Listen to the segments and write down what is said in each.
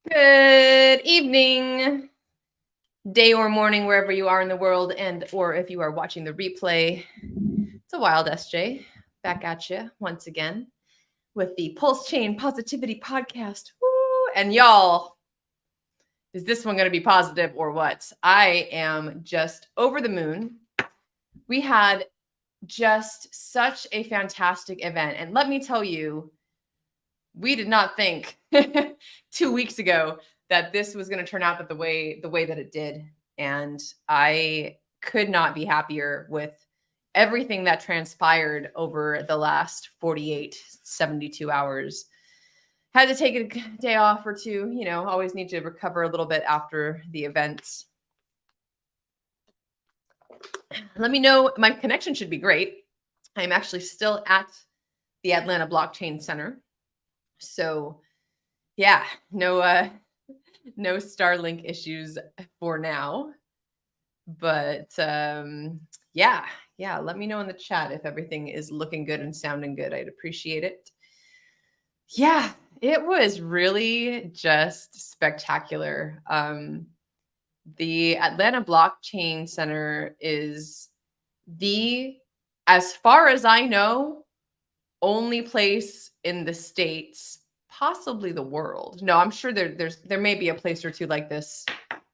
Good evening, day or morning, wherever you are in the world, and or if you are watching the replay. It's a wild SJ back at you once again with the PulseChain Positivity Podcast. Woo! And y'all, is this one going to be positive or what? I am just over the moon. We had just such a fantastic event, and let me tell you, we did not think 2 weeks ago that this was going to turn out the way that it did. And I could not be happier with everything that transpired over the last 48, 72 hours. Had to take a day off or two, always need to recover a little bit after the events. Let me know. My connection should be great. I'm actually still at the Atlanta Blockchain Center. So yeah, no Starlink issues for now. But yeah, let me know in the chat if everything is looking good and sounding good. I'd appreciate it. Yeah, it was really just spectacular. The Atlanta Blockchain Center is as far as I know, only place in the States, possibly the world. No, I'm sure there may be a place or two like this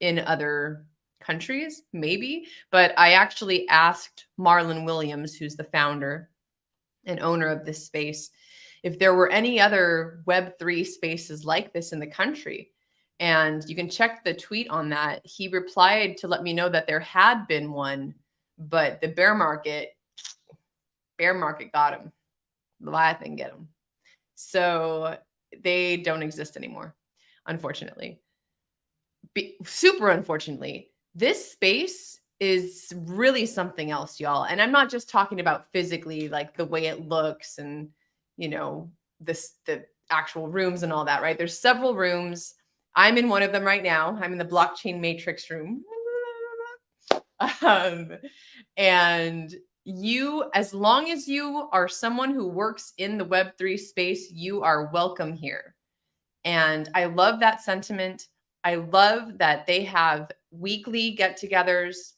in other countries, maybe. But I actually asked Marlon Williams, who's the founder and owner of this space, if there were any other Web3 spaces like this in the country. And you can check the tweet on that. He replied to let me know that there had been one, but the bear market got him. Leviathan get them. So they don't exist anymore, unfortunately. Super unfortunately. This space is really something else, y'all. And I'm not just talking about physically, like the way it looks and, the actual rooms and all that, right? There's several rooms. I'm in one of them right now. I'm in the blockchain matrix room. And as long as you are someone who works in the Web3 space, you are welcome here. And I love that sentiment. I love that they have weekly get-togethers.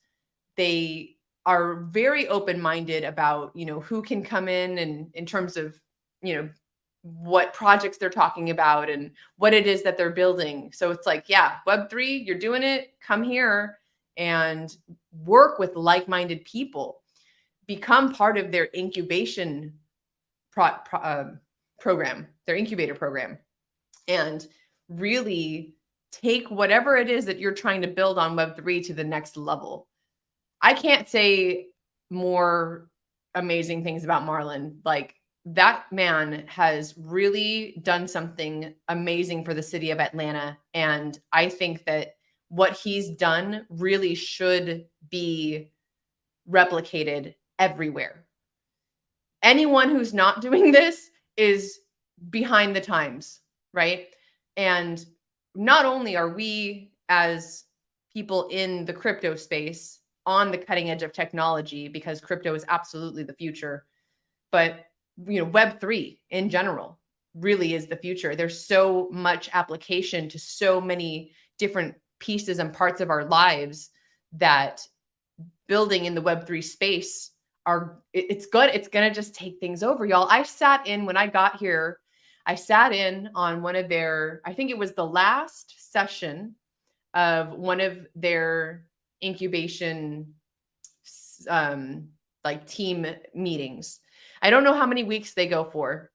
They are very open-minded about, who can come in terms of, what projects they're talking about and what it is that they're building. So it's like, yeah, Web3, you're doing it, come here and work with like-minded people. Become part of their incubation program, their incubator program, and really take whatever it is that you're trying to build on Web3 to the next level. I can't say more amazing things about Marlon. Like, that man has really done something amazing for the city of Atlanta. And I think that what he's done really should be replicated everywhere. Anyone who's not doing this is behind the times, right? And not only are we as people in the crypto space on the cutting edge of technology, because crypto is absolutely the future, but Web3 in general really is the future. There's so much application to so many different pieces and parts of our lives that building in the Web3 space it's good. It's going to just take things over, y'all. When I got here, I sat in on one of their, I think it was the last session of one of their incubation team meetings. I don't know how many weeks they go for,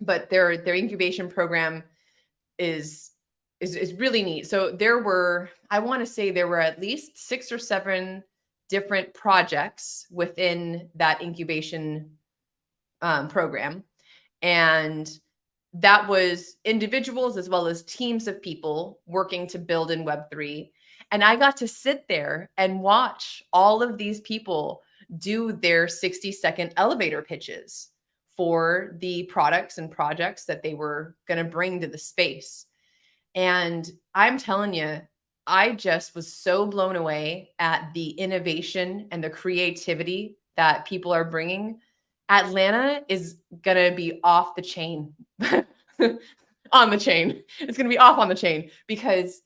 but their incubation program is really neat. So I want to say there were at least 6 or 7 different projects within that incubation program. And that was individuals as well as teams of people working to build in Web3. And I got to sit there and watch all of these people do their 60-second elevator pitches for the products and projects that they were going to bring to the space. And I'm telling you, I just was so blown away at the innovation and the creativity that people are bringing. Atlanta is going to be off the chain. on the chain. It's going to be off on the chain because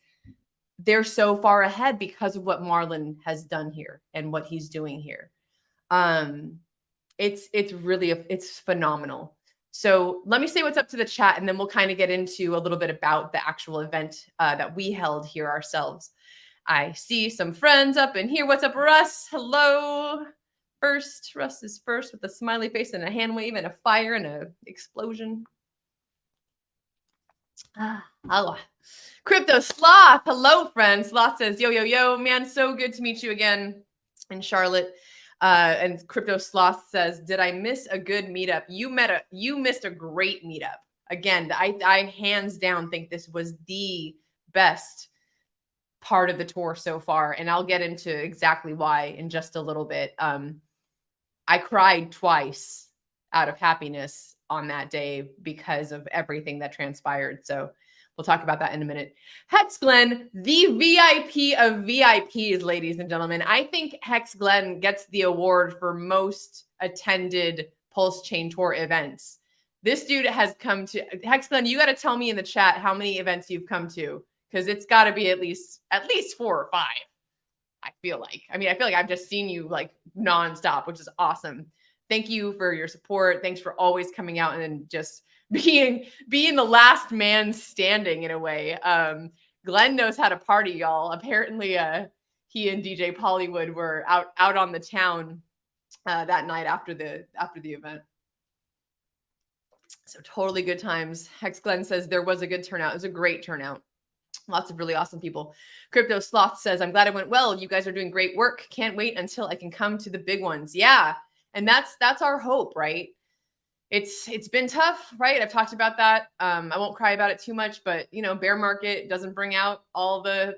they're so far ahead because of what Marlon has done here and what he's doing here. It's really, it's phenomenal. So let me say what's up to the chat, and then we'll kind of get into a little bit about the actual event that we held here ourselves. I see some friends up in here. What's up, Russ? Hello. First, Russ is first with a smiley face and a hand wave and a fire and a explosion. Hello. Crypto Sloth. Hello, friend. Sloth says, yo, yo, yo, man, so good to meet you again in Charlotte. And Crypto Sloth says, did I miss a good meetup? You missed a great meetup. Again, I hands down think this was the best part of the tour so far. And I'll get into exactly why in just a little bit. I cried twice out of happiness on that day because of everything that transpired. So we'll talk about that in a minute. Hex Glenn, the VIP of VIPs, ladies and gentlemen. I think Hex Glenn gets the award for most attended PulseChain Tour events. This dude has come to, Hex Glenn, you got to tell me in the chat how many events you've come to, because it's got to be at least 4 or 5. I feel like I've just seen you like nonstop, which is awesome. Thank you for your support. Thanks for always coming out and just being the last man standing in a way. Glenn knows how to party, y'all. Apparently, he and DJ Pollywood were out on the town that night after the event. So totally good times. Hex Glenn says there was a good turnout. It was a great turnout. Lots of really awesome people. Crypto Sloth says, I'm glad it went well. You guys are doing great work. Can't wait until I can come to the big ones. Yeah. And that's our hope, right? It's been tough, right? I've talked about that. I won't cry about it too much, but bear market doesn't bring out all the,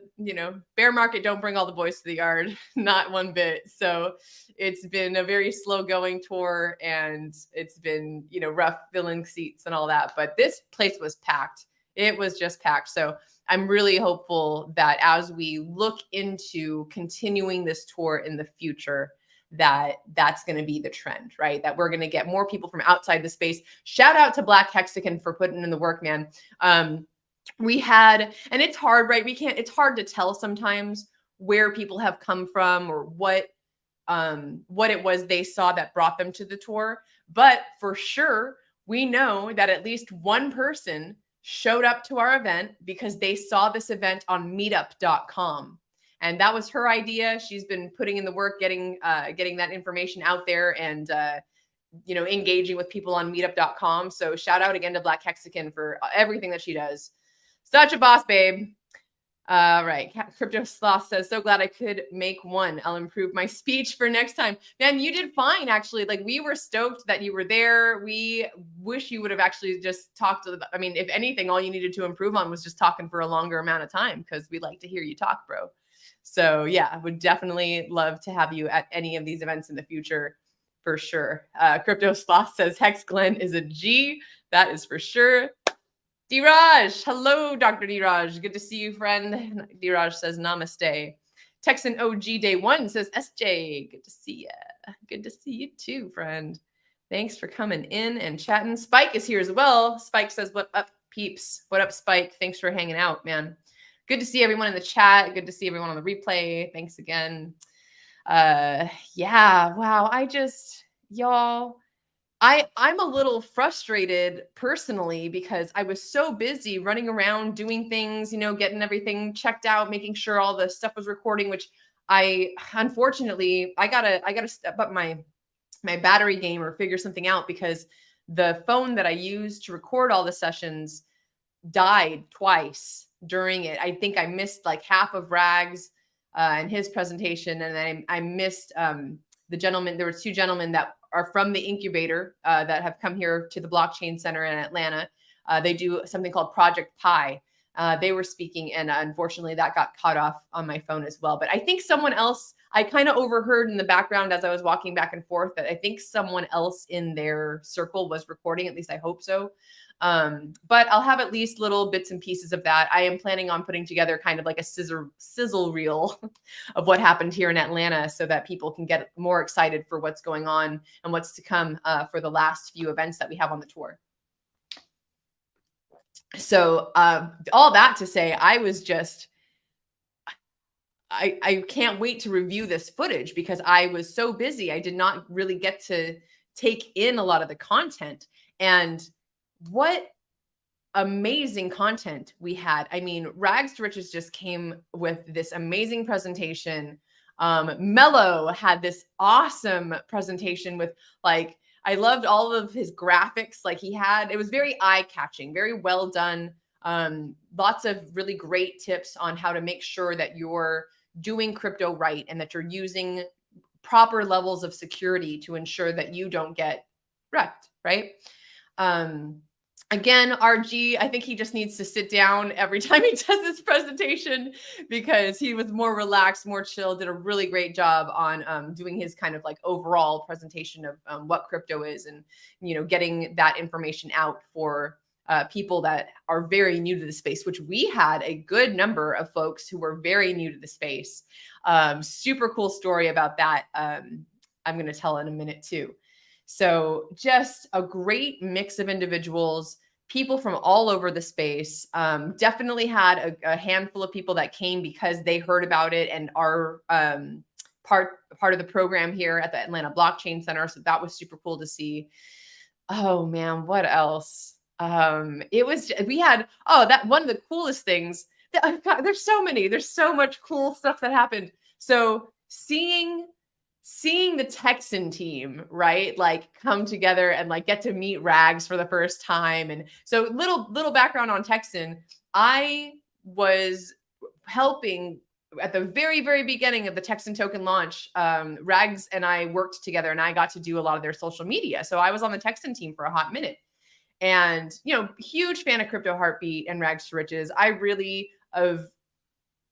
bear market don't bring all the boys to the yard, not one bit. So it's been a very slow going tour, and it's been, rough filling seats and all that. But this place was packed. It was just packed. So I'm really hopeful that as we look into continuing this tour in the future, that's going to be the trend, right? That we're going to get more people from outside the space. Shout out to Black Hexagon for putting in the work, man. We had, and it's hard, right? It's hard to tell sometimes where people have come from or what it was they saw that brought them to the tour. But for sure, we know that at least one person showed up to our event because they saw this event on meetup.com. And that was her idea. She's been putting in the work, getting that information out there and, engaging with people on meetup.com. So shout out again to Black Hexagon for everything that she does. Such a boss, babe. Right. Crypto Sloth says, so glad I could make one. I'll improve my speech for next time. Man, you did fine, actually. Like, we were stoked that you were there. We wish you would have actually just talked if anything, all you needed to improve on was just talking for a longer amount of time, because we like to hear you talk, bro. So yeah, I would definitely love to have you at any of these events in the future, for sure. Crypto Sloth says, Hex Glenn is a G. That is for sure. D-Raj, hello, Dr. D-Raj. Good to see you, friend. D-Raj says, namaste. Texan OG Day 1 says, SJ, good to see ya. Good to see you too, friend. Thanks for coming in and chatting. Spike is here as well. Spike says, what up, peeps? What up, Spike? Thanks for hanging out, man. Good to see everyone in the chat. Good to see everyone on the replay. Thanks again. Yeah, wow. Y'all, I'm a little frustrated personally because I was so busy running around doing things, getting everything checked out, making sure all the stuff was recording, which unfortunately, I gotta step up my battery game or figure something out, because the phone that I used to record all the sessions died twice during it. I think I missed like half of Rags and his presentation, and then I missed the gentleman. There were 2 gentlemen that are from the incubator that have come here to the Blockchain Center in Atlanta. They do something called Project Pi. They were speaking, and unfortunately that got cut off on my phone as well. But I think someone else, I kind of overheard in the background as I was walking back and forth, that I think someone else in their circle was recording. At least I hope so. But I'll have at least little bits and pieces of that. I am planning on putting together kind of like a sizzle reel of what happened here in Atlanta, so that people can get more excited for what's going on and what's to come for the last few events that we have on the tour. So all that to say, I can't wait to review this footage because I was so busy. I did not really get to take in a lot of the content. And what amazing content we had. I mean, Rags to Riches just came with this amazing presentation. Mello had this awesome presentation with, like, I loved all of his graphics. Like, it was very eye catching, very well done. Lots of really great tips on how to make sure that you're doing crypto right and that you're using proper levels of security to ensure that you don't get wrecked, right? Again, RG, I think he just needs to sit down every time he does this presentation because he was more relaxed, more chill, did a really great job on doing his kind of like overall presentation of what crypto is and, getting that information out for people that are very new to the space, which we had a good number of folks who were very new to the space. Super cool story about that. I'm going to tell in a minute too. So just a great mix of individuals, people from all over the space. Definitely had a handful of people that came because they heard about it and are part of the program here at the Atlanta Blockchain Center. So that was super cool to see. Oh man, what else? We had, that one of the coolest things. There's so much cool stuff that happened. So seeing the Texan team, right? Like come together and like get to meet Rags for the first time. And so little background on Texan. I was helping at the very, very beginning of the Texan token launch. Rags and I worked together and I got to do a lot of their social media. So I was on the Texan team for a hot minute. And, huge fan of Crypto Heartbeat and Rags to Riches. I really, of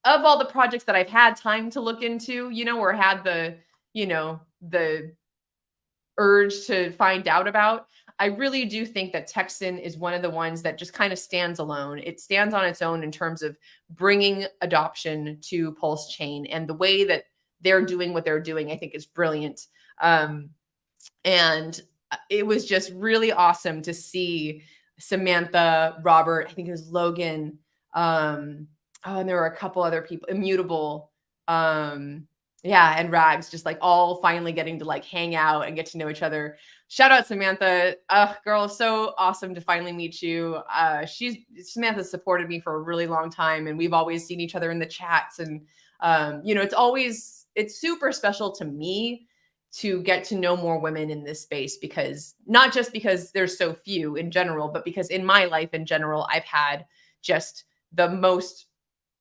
all the projects that I've had time to look into, or had the urge to find out about, I really do think that Texan is one of the ones that just kind of stands alone. It stands on its own in terms of bringing adoption to PulseChain, and the way that they're doing what they're doing, I think is brilliant. And it was just really awesome to see Samantha, Robert, I think it was Logan. And there were a couple other people, Immutable. And Rags, just like all finally getting to like hang out and get to know each other. Shout out Samantha. Girl, so awesome to finally meet you. Samantha supported me for a really long time, and we've always seen each other in the chats. And it's super special to me to get to know more women in this space, because not just because there's so few in general, but because in my life in general, I've had just the most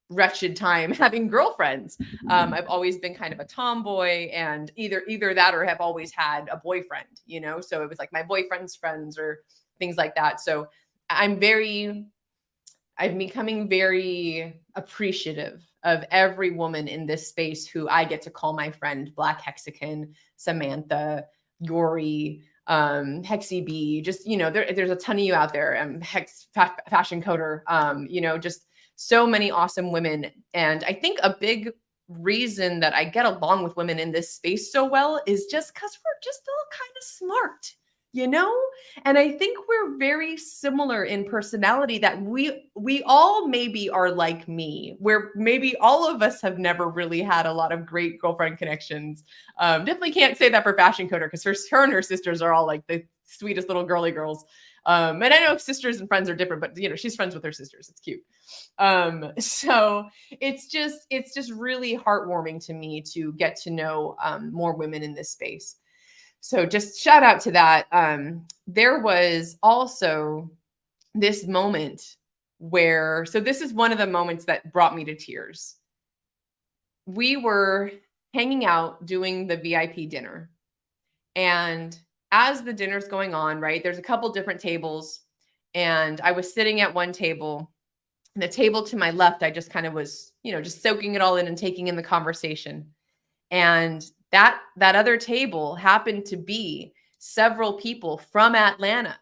wretched time having girlfriends. I've always been kind of a tomboy, and either that or have always had a boyfriend, so it was like my boyfriend's friends or things like that. So I'm becoming very appreciative of every woman in this space who I get to call my friend. Black Hexagon, Samantha, Yori, Hexy B, just, there's a ton of you out there. Fashion Coder, just so many awesome women. And I think a big reason that I get along with women in this space so well is just because we're just all kind of smart, and I think we're very similar in personality, that we all maybe are like me, where maybe all of us have never really had a lot of great girlfriend connections. Definitely can't say that for Fashion Coder, because her and her sisters are all like the sweetest little girly girls. And I know sisters and friends are different, but she's friends with her sisters. It's cute. So it's just really heartwarming to me to get to know more women in this space. So just shout out to that. There was also this moment where, so this is one of the moments that brought me to tears. We were hanging out doing the VIP dinner, and as the dinner's going on, right, there's a couple different tables, and I was sitting at one table, and the table to my left, I just kind of was, just soaking it all in and taking in the conversation. And that other table happened to be several people from Atlanta,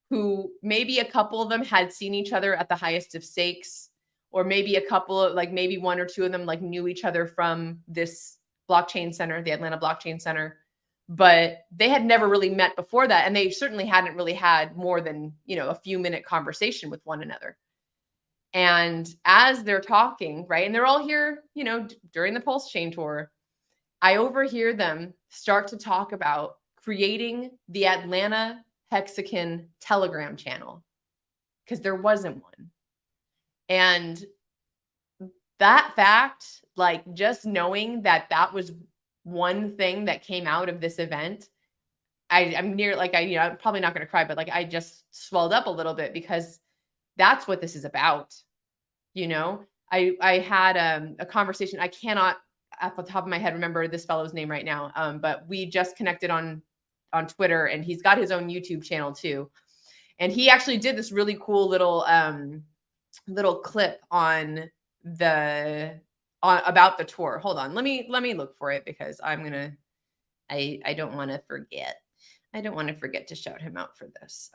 who maybe a couple of them had seen each other at the highest of stakes, or maybe a couple of, like, maybe one or two of them like knew each other from this blockchain center, the Atlanta Blockchain Center. but they had never really met before that. And they certainly hadn't really had more than, a few minute conversation with one another. And as they're talking, right, and they're all here, during the PulseChain tour, I overhear them start to talk about creating the Atlanta Texan Telegram channel, because there wasn't one. And that fact, like, just knowing that that was one thing that came out of this event, I'm near, like, I'm probably not going to cry, but like, I just swelled up a little bit, because that's what this is about. I had a conversation. I cannot, at the top of my head, remember this fellow's name right now. But we just connected on Twitter, and he's got his own YouTube channel too. And he actually did this really cool little clip on about the tour. Hold on, let me look for it, because I don't want to forget. I don't want to forget to shout him out for this.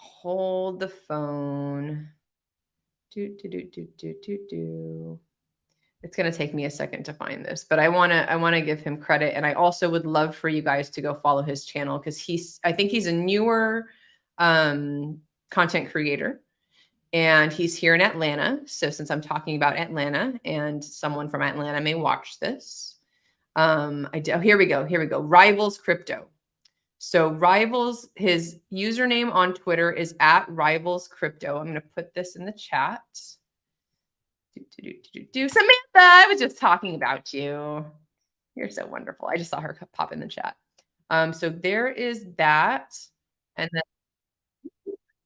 Hold the phone. It's going to take me a second to find this, but I want to give him credit. And I also would love for you guys to go follow his channel, because I think he's a newer content creator, and he's here in Atlanta. So since I'm talking about Atlanta, and someone from Atlanta may watch this, here we go. Rivals Crypto. So Rivals, his username on Twitter is @RivalsCrypto. I'm going to put this in the chat. Samantha, I was just talking about you. You're so wonderful. I just saw her pop in the chat. So there is that. And then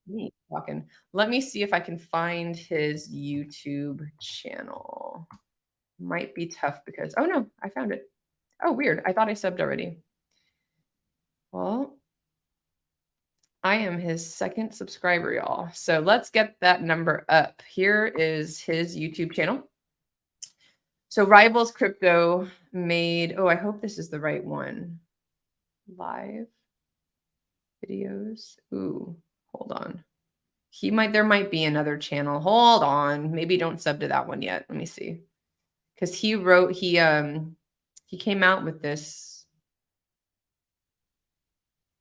me talking. Let me see if I can find his YouTube channel. Might be tough, because, oh no, I found it. Oh, weird. I thought I subbed already. Well, I am his second subscriber, y'all. So let's get that number up. Here is his YouTube channel. So Rivals Crypto made, I hope this is the right one. Live videos. Ooh, hold on. There might be another channel. Hold on. Maybe don't sub to that one yet. Let me see. Because he came out with this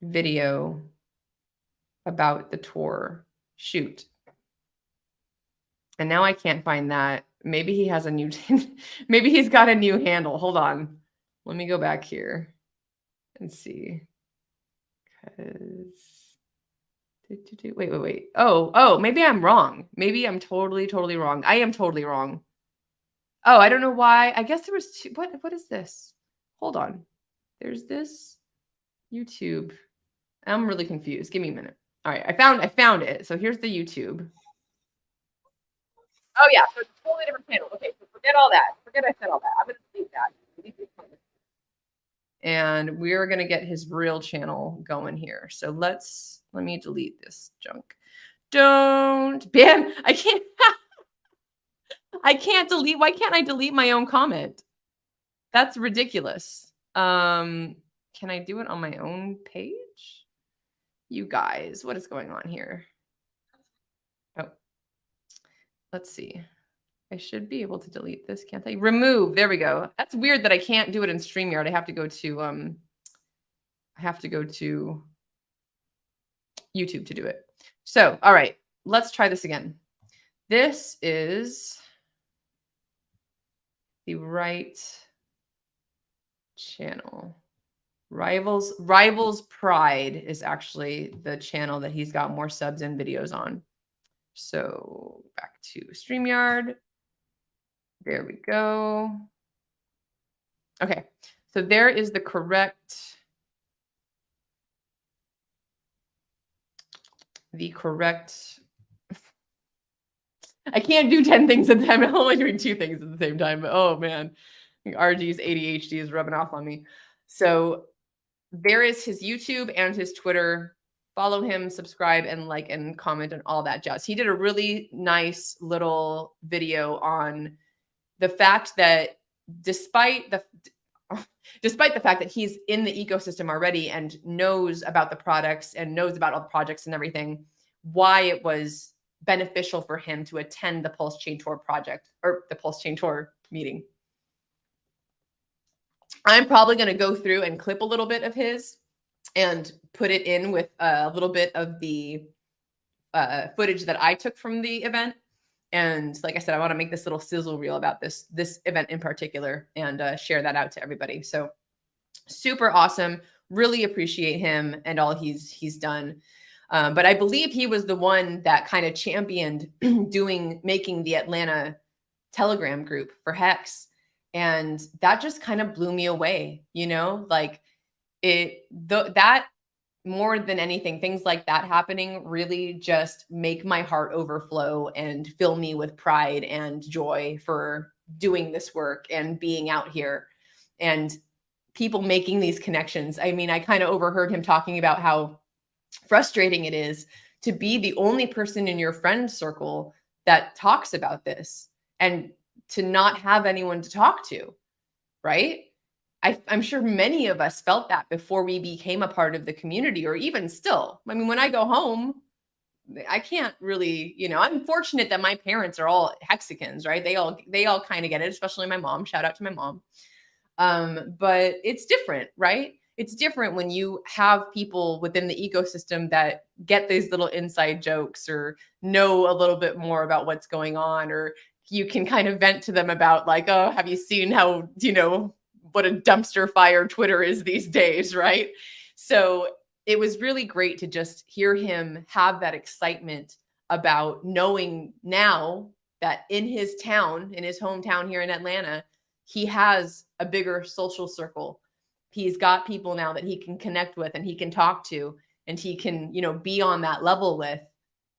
video about the tour shoot. And now I can't find that. Maybe he has a new, maybe he's got a new handle. Hold on. Let me go back here and see. Wait. Oh, maybe I'm wrong. Maybe I'm totally wrong. I am totally wrong. Oh, I don't know why. I guess there was two. What is this? Hold on. There's this YouTube. I'm really confused. Give me a minute. All right, I found it. So here's the YouTube. Oh yeah, so it's a totally different channel. Okay, so forget all that. Forget I said all that. I'm gonna delete that. And we're gonna get his real channel going here. So let me delete this junk. Don't, bam! I can't delete. Why can't I delete my own comment? That's ridiculous. Can I do it on my own page? You guys, what is going on here? Oh, let's see. I should be able to delete this, can't I? Remove. There we go. That's weird that I can't do it in StreamYard. I have to go to YouTube to do it. So, all right, let's try this again. This is the right channel. Rivals Pride is actually the channel that he's got more subs and videos on. So back to StreamYard. There we go. Okay, so there is the correct I can't do 10 things at the time. I'm only doing 2 things at the same time. But oh man, RG's ADHD is rubbing off on me. So there is his YouTube and his Twitter. Follow him, subscribe, and like and comment and all that jazz. He did a really nice little video on the fact that despite the fact that he's in the ecosystem already and knows about the products and knows about all the projects and everything, why it was beneficial for him to attend the PulseChain Tour project or the PulseChain Tour meeting. I'm probably going to go through and clip a little bit of his and put it in with a little bit of the footage that I took from the event. And like I said, I want to make this little sizzle reel about this event in particular and share that out to everybody. So super awesome. Really appreciate him and all he's done. But I believe he was the one that kind of championed making the Atlanta Telegram group for Hex. And that just kind of blew me away, like that more than anything, things like that happening really just make my heart overflow and fill me with pride and joy for doing this work and being out here and people making these connections. I mean, I kind of overheard him talking about how frustrating it is to be the only person in your friend circle that talks about this and to not have anyone to talk to, right? I'm sure many of us felt that before we became a part of the community, or even still. I mean, when I go home, I can't really, I'm fortunate that my parents are all Hexicans, right? They all kind of get it, especially my mom. Shout out to my mom. But it's different, right? It's different when you have people within the ecosystem that get these little inside jokes or know a little bit more about what's going on, or you can kind of vent to them about like, oh, have you seen how, what a dumpster fire Twitter is these days, right? So it was really great to just hear him have that excitement about knowing now that in his town, in his hometown here in Atlanta, he has a bigger social circle. He's got people now that he can connect with and he can talk to and he can, be on that level with,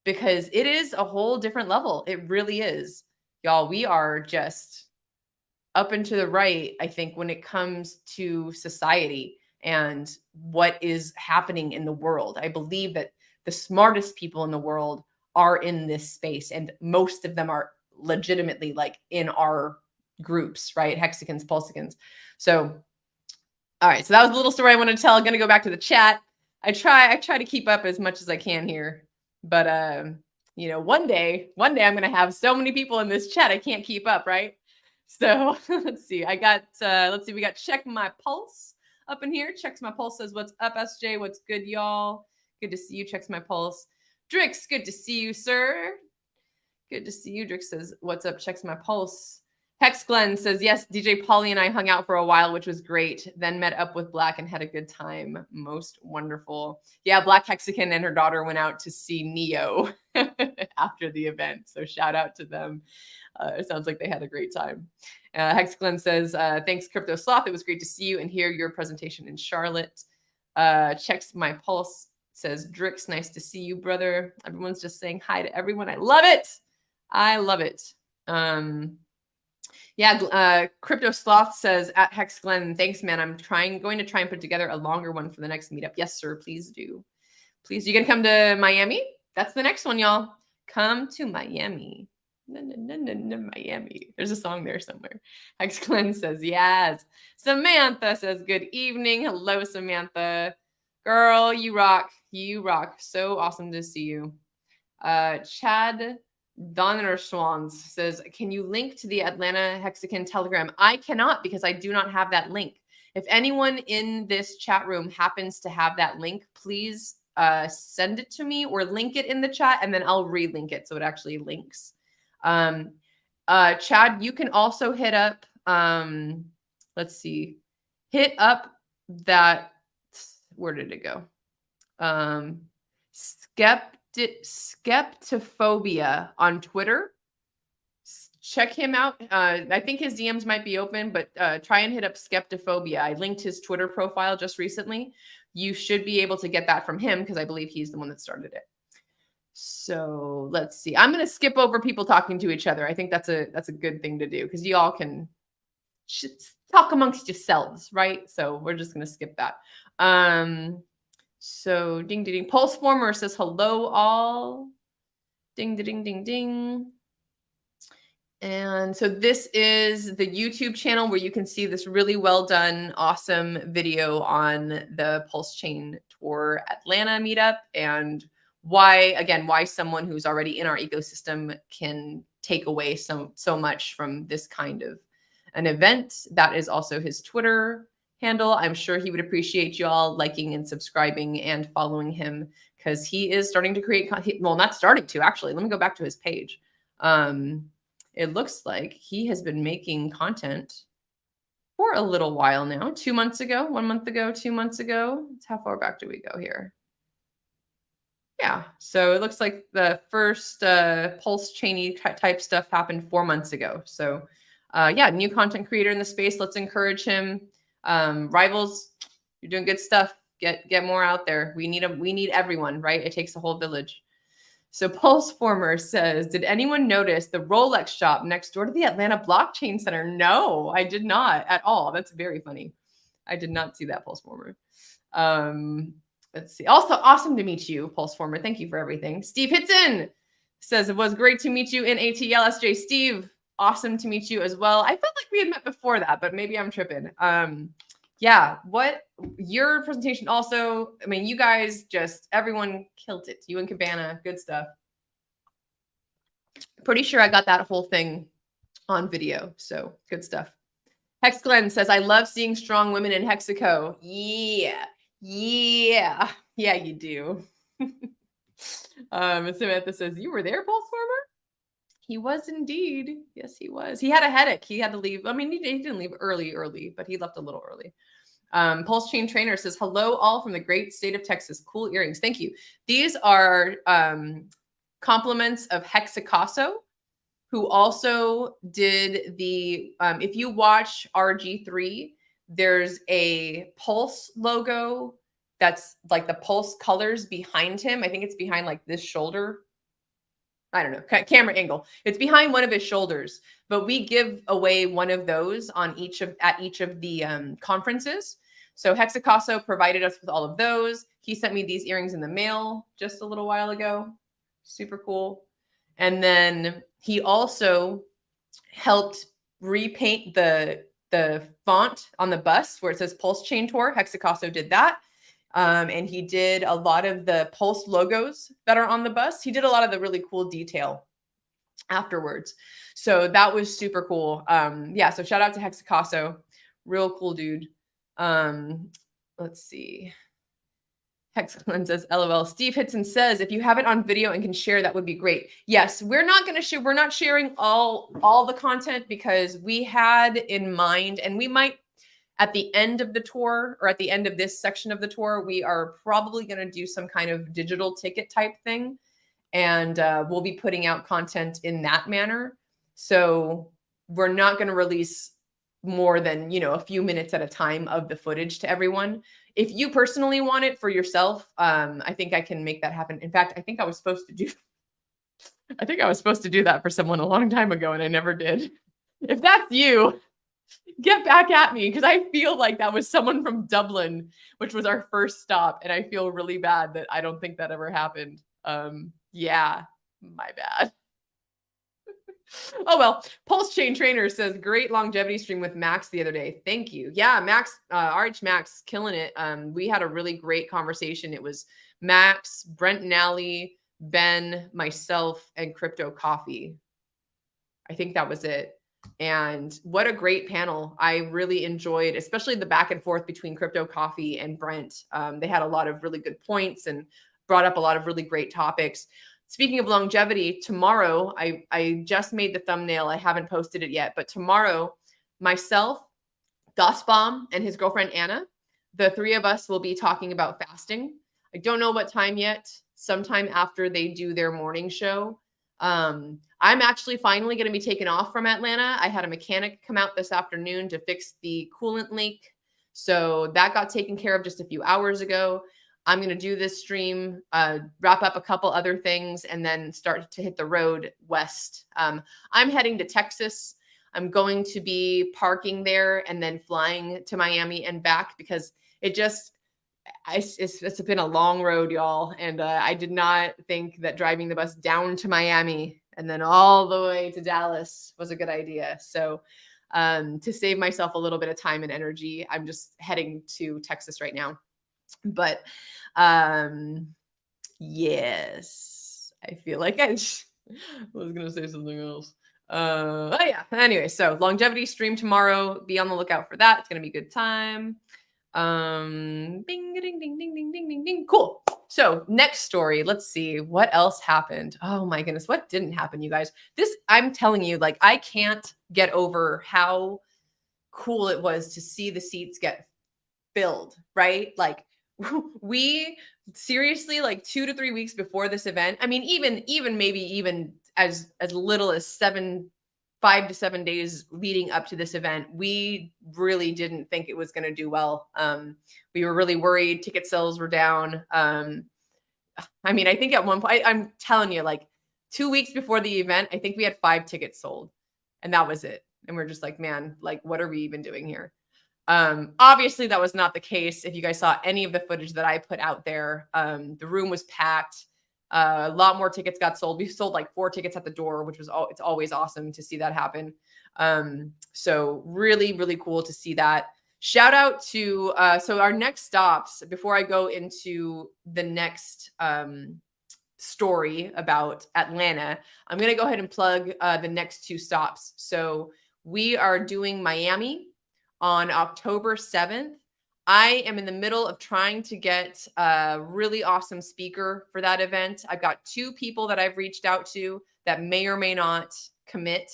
because it is a whole different level. It really is. Y'all, we are just up and to the right, I think, when it comes to society and what is happening in the world. I believe that the smartest people in the world are in this space, and most of them are legitimately like in our groups, right? Hexicans, Pulsicans. So, all right. So that was a little story I wanted to tell. I'm going to go back to the chat. I try to keep up as much as I can here, but one day I'm going to have so many people in this chat I can't keep up, right? So let's see. We got Check My Pulse up in here. Checks My Pulse says, what's up, SJ? What's good, y'all? Good to see you. Checks My Pulse. Drix, good to see you, sir. Good to see you. Drix says, what's up? Checks My Pulse. Hex Glenn says, yes, DJ Polly and I hung out for a while, which was great. Then met up with Black and had a good time. Most wonderful. Yeah, Black Hexican and her daughter went out to see Neo after the event. So shout out to them. It sounds like they had a great time. Hex Glenn says, thanks, Crypto Sloth. It was great to see you and hear your presentation in Charlotte. Checks My Pulse says, Drix, nice to see you, brother. Everyone's just saying hi to everyone. I love it. I love it. Crypto Sloth says, at Hex Glenn, thanks, man. I'm going to try and put together a longer one for the next meetup. Yes, sir. Please do. Please. You gonna come to Miami? That's the next one, y'all. Come to Miami. Miami. There's a song there somewhere. Hex Glenn says, yes. Samantha says, good evening. Hello, Samantha. Girl, you rock. You rock. So awesome to see you. Chad Donner Swans says, can you link to the Atlanta Hexican Telegram? I cannot, because I do not have that link. If anyone in this chat room happens to have that link, please send it to me or link it in the chat, and then I'll relink it so it actually links. Chad, you can also hit up, hit up that, where did it go? Skeptophobia on Twitter. Check him out. I think his DMs might be open, but try and hit up Skeptophobia. I linked his Twitter profile just recently. You should be able to get that from him because I believe he's the one that started it. So let's see. I'm going to skip over people talking to each other. I think that's a good thing to do because you all can talk amongst yourselves, right? So we're just going to skip that. So ding, ding, ding. Pulse Former says, hello, all. Ding, ding, ding, ding. And so this is the YouTube channel where you can see this really well done, awesome video on the PulseChain Tour Atlanta meetup and why someone who's already in our ecosystem can take away so much from this kind of an event. That is also his Twitter handle. I'm sure he would appreciate you all liking and subscribing and following him, because he is starting to create well, not starting to, actually. Let me go back to his page. It looks like he has been making content for a little while now. 2 months ago, 1 month ago, 2 months ago. How far back do we go here? Yeah, so it looks like the first PulseChain type stuff happened 4 months ago. So yeah, new content creator in the space. Let's encourage him. Rivals, you're doing good stuff. Get more out there. We need everyone, right? It takes a whole village. So Pulseformer says, did anyone notice the Rolex shop next door to the Atlanta Blockchain Center? No, I did not at all. That's very funny. I did not see that, Pulseformer. Let's see. Also, awesome to meet you, Pulseformer. Thank you for everything. Steve Hitson says, it was great to meet you in ATLSJ. Steve, awesome to meet you as well. I felt like we had met before that, but maybe I'm tripping. Yeah, what your presentation also, I mean, you guys just, everyone killed it. You and Cabana, good stuff. Pretty sure I got that whole thing on video, so good stuff. Hex Glenn says, I love seeing strong women in Hexaco. Yeah, you do. Samantha says, you were there, Pulseformer? He was indeed. Yes, he was. He had a headache. He had to leave. I mean, he didn't leave early, but he left a little early. PulseChain Trainer says, hello all from the great state of Texas. Cool earrings. Thank you. These are compliments of Hexacaso, who also did the, if you watch RG3, there's a Pulse logo that's like the Pulse colors behind him. I think it's behind like this shoulder. I don't know, camera angle. It's behind one of his shoulders, but we give away one of those at each of the conferences. So Hexacaso provided us with all of those. He sent me these earrings in the mail just a little while ago. Super cool. And then he also helped repaint the font on the bus where it says PulseChain Tour. Hexacaso did that. And he did a lot of the Pulse logos that are on the bus. He did a lot of the really cool detail afterwards. So that was super cool. Yeah, so shout out to Hexacaso. Real cool dude. Let's see. Hexagon says, LOL. Steve Hitson says, if you have it on video and can share, that would be great. Yes, we're not going to share. We're not sharing all the content, because we had in mind, and we might, at the end of the tour, or at the end of this section of the tour, we are probably going to do some kind of digital ticket type thing. And we'll be putting out content in that manner. So we're not going to release more than, a few minutes at a time of the footage to everyone. If you personally want it for yourself, I think I can make that happen. In fact, I think I was supposed to do that for someone a long time ago, and I never did. If that's you, get back at me, because I feel like that was someone from Dublin, which was our first stop, and I feel really bad that I don't think that ever happened. Yeah, my bad. Oh well. PulseChain Trainer says, great longevity stream with Max the other day. Thank you. Yeah, Max, RH Max, killing it. We had a really great conversation. It was Max, Brent Nally, Ben, myself, and Crypto Coffee. I think that was it. And what a great panel. I really enjoyed, especially the back and forth between Crypto Coffee and Brent. They had a lot of really good points and brought up a lot of really great topics. Speaking of longevity, tomorrow, I just made the thumbnail. I haven't posted it yet, but tomorrow, myself, Dosbaum, and his girlfriend, Anna, the three of us will be talking about fasting. I don't know what time yet, sometime after they do their morning show. I'm actually finally going to be taken off from Atlanta. I had a mechanic come out this afternoon to fix the coolant leak. So that got taken care of just a few hours ago. I'm going to do this stream, wrap up a couple other things, and then start to hit the road west. I'm heading to Texas. I'm going to be parking there and then flying to Miami and back, because it's been a long road, y'all. And I did not think that driving the bus down to Miami and then all the way to Dallas was a good idea. So to save myself a little bit of time and energy, I'm just heading to Texas right now. But yes, I feel like I was going to say something else. Oh yeah. Anyway, so longevity stream tomorrow. Be on the lookout for that. It's gonna be a good time. Bing, ding, ding, ding, ding, ding, ding, ding. Cool. So next story. Let's see what else happened. Oh my goodness, what didn't happen, you guys? This, I'm telling you, like, I can't get over how cool it was to see the seats get filled, right? Like we seriously, like 2 to 3 weeks before this event, I mean, even maybe even as little as 5 to 7 days leading up to this event, we really didn't think it was going to do well. We were really worried. Ticket sales were down. I mean, I think at one point, I'm telling you, like 2 weeks before the event, I think we had 5 tickets sold, and that was it. And we're just like, man, like, what are we even doing here? Obviously that was not the case. If you guys saw any of the footage that I put out there, the room was packed. A lot more tickets got sold. We sold like 4 tickets at the door, which was it's always awesome to see that happen. So really, really cool to see that. Shout out to, so our next stops, before I go into the next, story about Atlanta, I'm going to go ahead and plug, the next 2 stops. So we are doing Miami on October 7th. I am in the middle of trying to get a really awesome speaker for that event. I've got 2 people that I've reached out to that may or may not commit.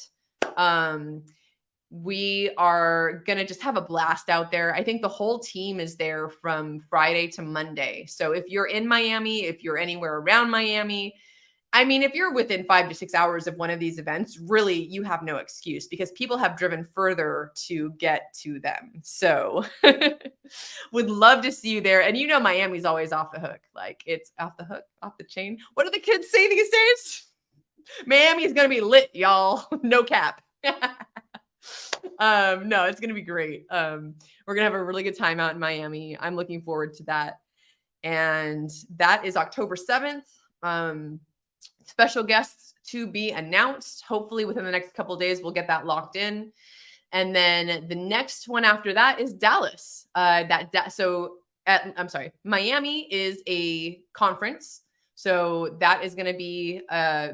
We are going to just have a blast out there. I think the whole team is there from Friday to Monday. So if you're in Miami, if you're anywhere around Miami, I mean, if you're within 5 to 6 hours of one of these events, really, you have no excuse because people have driven further to get to them. So would love to see you there. And you know, Miami's always off the hook. Like, it's off the hook, off the chain. What do the kids say these days? Miami's going to be lit, y'all. No cap. No, it's going to be great. We're going to have a really good time out in Miami. I'm looking forward to that. And that is October 7th. Special guests to be announced. Hopefully within the next couple of days, we'll get that locked in. And then the next one after that is Dallas. Miami is a conference. So that is going to be,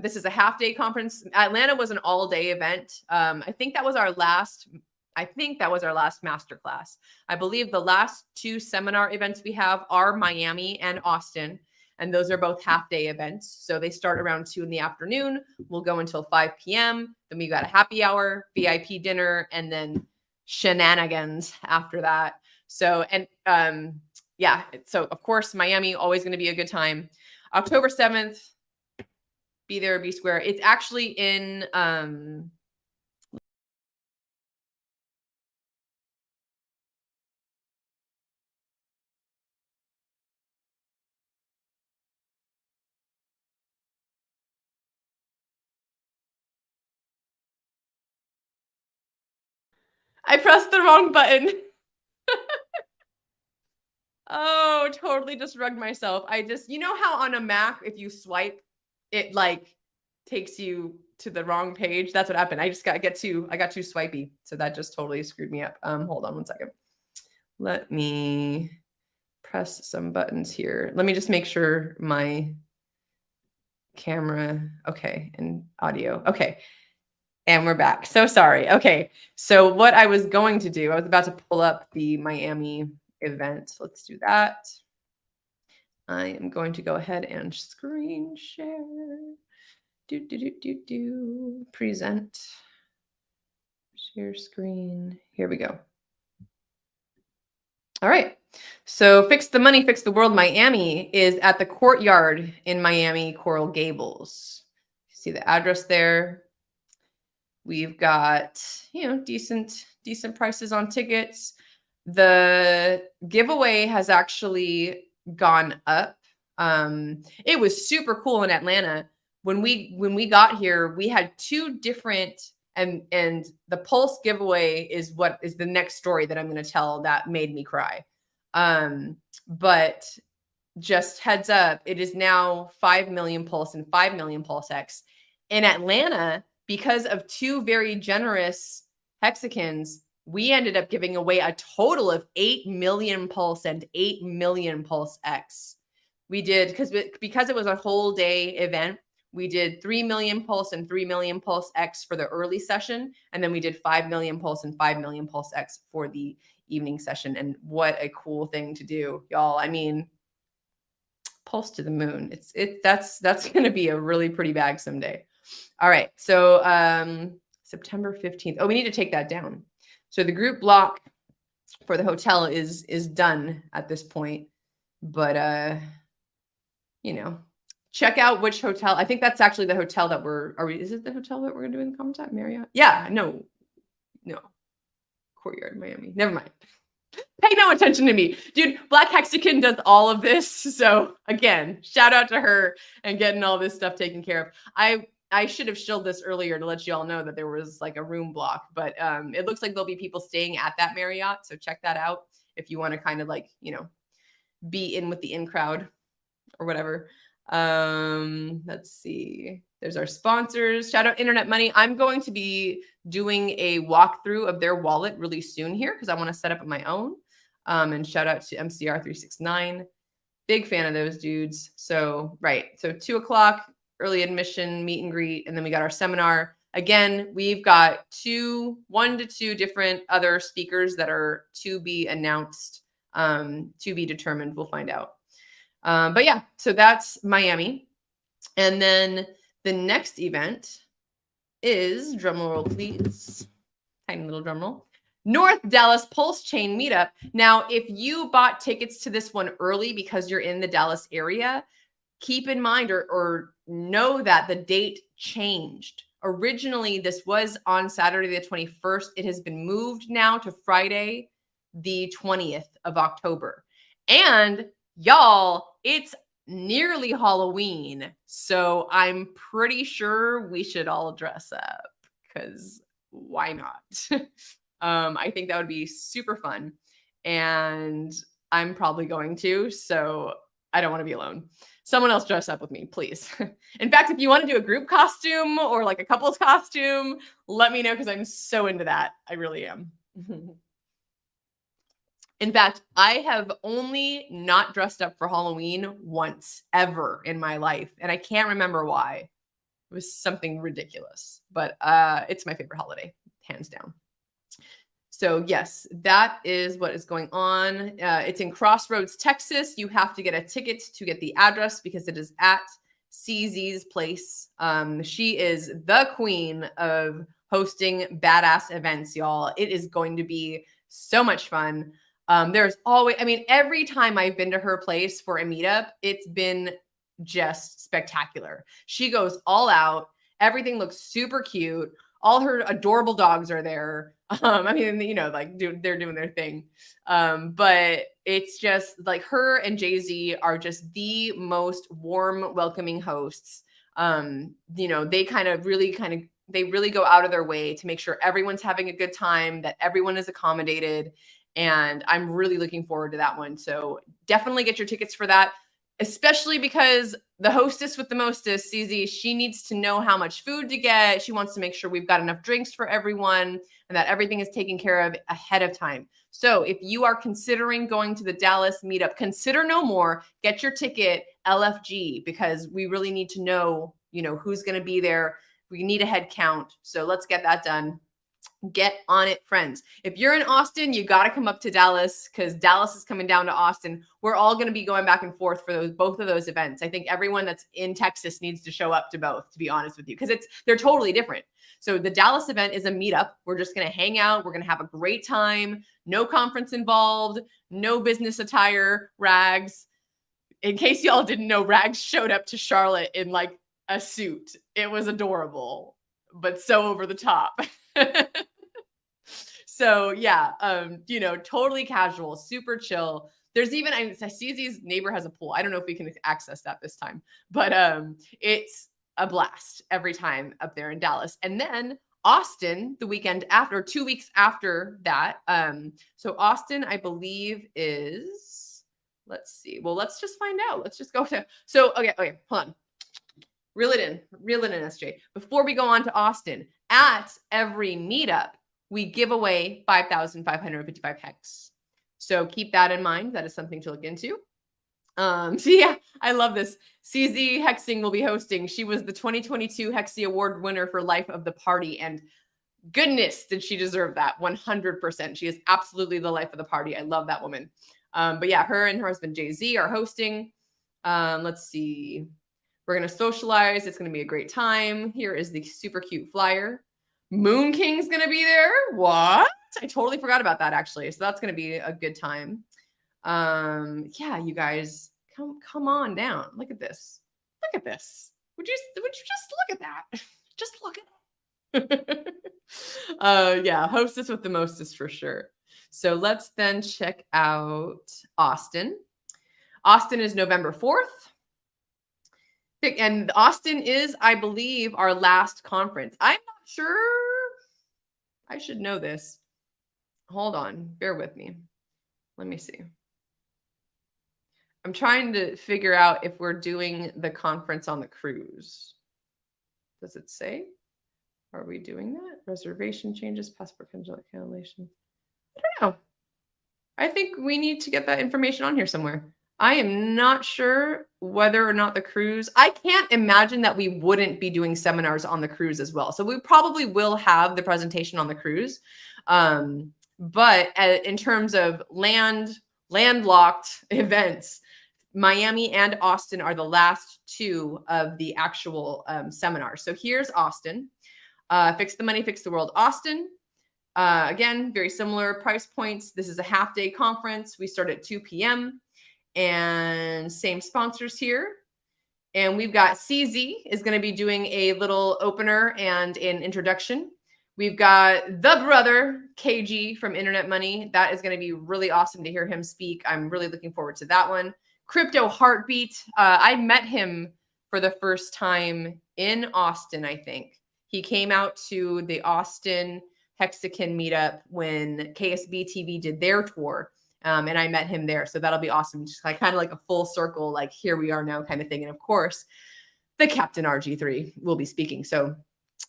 this is a half-day conference. Atlanta was an all-day event. I think that was our last masterclass. I believe the last 2 seminar events we have are Miami and Austin. And those are both half-day events. So they start around 2 in the afternoon. We'll go until 5 p.m. Then we got a happy hour, VIP dinner, and then shenanigans after that. So, and yeah, so of course, Miami, always going to be a good time. October 7th, be there, be square. It's actually in... I pressed the wrong button. Oh, totally just rugged myself. You know how on a Mac, if you swipe, it like takes you to the wrong page? That's what happened. I got too swipey. So that just totally screwed me up. Hold on one second. Let me press some buttons here. Let me just make sure my camera, okay, and audio. Okay. And we're back. So sorry. Okay. So what I was going to do, I was about to pull up the Miami event. Let's do that. I am going to go ahead and screen share. Present. Share screen. Here we go. All right. So Fix the Money, Fix the World Miami is at the Courtyard in Miami, Coral Gables. You see the address there. We've got, decent prices on tickets. The giveaway has actually gone up. It was super cool in Atlanta. When we got here, we had 2 different, and the Pulse giveaway is what is the next story that I'm going to tell that made me cry. But just heads up, it is now 5 million Pulse and 5 million Pulse X. In Atlanta, because of 2 very generous hexagons, we ended up giving away a total of 8 million Pulse and 8 million Pulse X. We did, because it was a whole day event, we did 3 million pulse and 3 million pulse X for the early session. And then we did 5 million pulse and 5 million pulse X for the evening session. And what a cool thing to do, y'all. I mean, pulse to the moon. That's going to be a really pretty bag someday. All right. So September 15th. Oh, we need to take that down. So the group block for the hotel is done at this point. But you know, check out which hotel. I think that's actually the hotel that is it the hotel that we're going to do in the conference at? Marriott? Yeah, no. Courtyard, Miami. Never mind. Pay no attention to me. Dude, Black Hexagon does all of this. So again, shout out to her and getting all this stuff taken care of. I should have shilled this earlier to let you all know that there was like a room block, but it looks like there'll be people staying at that Marriott. So check that out if you want to kind of like, be in with the in crowd or whatever. Let's see. There's our sponsors. Shout out Internet Money. I'm going to be doing a walkthrough of their wallet really soon here because I want to set up my own. And shout out to MCR369. Big fan of those dudes. So, right. So 2:00, early admission, meet and greet. And then we got our seminar. Again, we've got 1 to 2 different other speakers that are to be announced, to be determined. We'll find out. But yeah, so that's Miami. And then the next event is, drum roll please, tiny little drum roll, North Dallas PulseChain meetup. Now, if you bought tickets to this one early because you're in the Dallas area, keep in mind or know that the date changed. Originally, this was on Saturday the 21st. It has been moved now to Friday the 20th of October. And y'all, it's nearly Halloween. So I'm pretty sure we should all dress up because why not? I think that would be super fun. And I'm probably going to. So I don't want to be alone. Someone else dress up with me, please. In fact, if you want to do a group costume or like a couple's costume, let me know because I'm so into that. I really am. In fact, I have only not dressed up for Halloween once ever in my life. And I can't remember why. It was something ridiculous. But it's my favorite holiday, hands down. So yes, that is what is going on. It's in Crossroads, Texas. You have to get a ticket to get the address because it is at CZ's place. She is the queen of hosting badass events, y'all. It is going to be so much fun. There's always, every time I've been to her place for a meetup, it's been just spectacular. She goes all out. Everything looks super cute. All her adorable dogs are there. They're doing their thing. But it's just like her and Jay-Z are just the most warm, welcoming hosts. They really go out of their way to make sure everyone's having a good time, that everyone is accommodated. And I'm really looking forward to that one. So definitely get your tickets for that, especially because the hostess with the mostest, CZ, she needs to know how much food to get. She wants to make sure we've got enough drinks for everyone and that everything is taken care of ahead of time. So if you are considering going to the Dallas meetup, consider no more, get your ticket LFG because we really need to know, who's going to be there. We need a head count. So let's get that done. Get on it, friends. If you're in Austin, you got to come up to Dallas because Dallas is coming down to Austin. We're all going to be going back and forth for both of those events. I think everyone that's in Texas needs to show up to both, to be honest with you, because they're totally different. So the Dallas event is a meetup. We're just going to hang out. We're going to have a great time. No conference involved. No business attire, Rags. In case y'all didn't know, Rags showed up to Charlotte in like a suit. It was adorable, but so over the top. So yeah, totally casual, super chill. There's even, I see Z's neighbor has a pool. I don't know if we can access that this time, but it's a blast every time up there in Dallas. And then Austin, the weekend after, 2 weeks after that. So Austin, I believe is, let's see. Well, let's just find out. Let's just go to, okay, hold on. Reel it in, SJ. Before we go on to Austin, at every meetup, we give away 5,555 hex. So keep that in mind. That is something to look into. So yeah, I love this. CZ Hexing will be hosting. She was the 2022 Hexy Award winner for Life of the Party. And goodness, did she deserve that 100%. She is absolutely the life of the party. I love that woman. But yeah, her and her husband Jay-Z are hosting. Let's see. We're going to socialize. It's going to be a great time. Here is the super cute flyer. Moon King's going to be there. What? I totally forgot about that, actually. So that's going to be a good time. Yeah, you guys, come on down. Look at this. Look at this. Would you just look at that? Just look at it. Yeah, hostess with the mostest for sure. So let's then check out Austin. Austin is November 4th. And Austin is, I believe, our last conference. I'm not sure. I should know this. Hold on. Bear with me. Let me see. I'm trying to figure out if we're doing the conference on the cruise. Does it say? Are we doing that? Reservation changes, passport cancellation. I don't know. I think we need to get that information on here somewhere. I am not sure whether or not the cruise, I can't imagine that we wouldn't be doing seminars on the cruise as well. So we probably will have the presentation on the cruise. But in terms of landlocked events, Miami and Austin are the last two of the actual seminars. So here's Austin. Fix the Money, Fix the World, Austin. Again, very similar price points. This is a half-day conference. We start at 2 p.m. and same sponsors here. And we've got CZ is going to be doing a little opener and an introduction. We've got the brother, KG from Internet Money. That is going to be really awesome to hear him speak. I'm really looking forward to that one. Crypto Heartbeat. I met him for the first time in Austin, I think. He came out to the Austin Hexagon meetup when KSB TV did their tour. And I met him there. So that'll be awesome. Just like kind of like a full circle, like here we are now kind of thing. And of course, the Captain RG3 will be speaking. So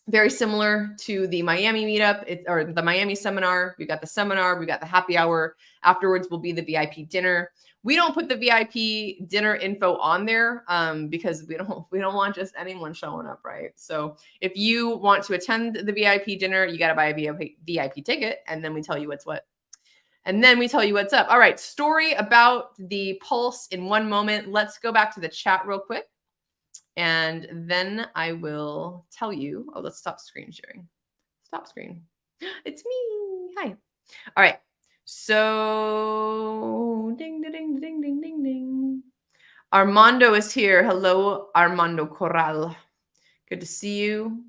very similar to the Miami meetup or the Miami seminar. We got the seminar, we got the happy hour. Afterwards will be the VIP dinner. We don't put the VIP dinner info on there because we don't want just anyone showing up, right? So if you want to attend the VIP dinner, you got to buy a VIP ticket, and then we tell you what's what. And then we tell you what's up. All right, story about the Pulse in one moment. Let's go back to the chat real quick. And then I will tell you. Oh, let's stop screen sharing. Stop screen. It's me. Hi. All right. So ding, ding, ding, ding, ding, ding, ding. Armando is here. Hello, Armando Corral. Good to see you.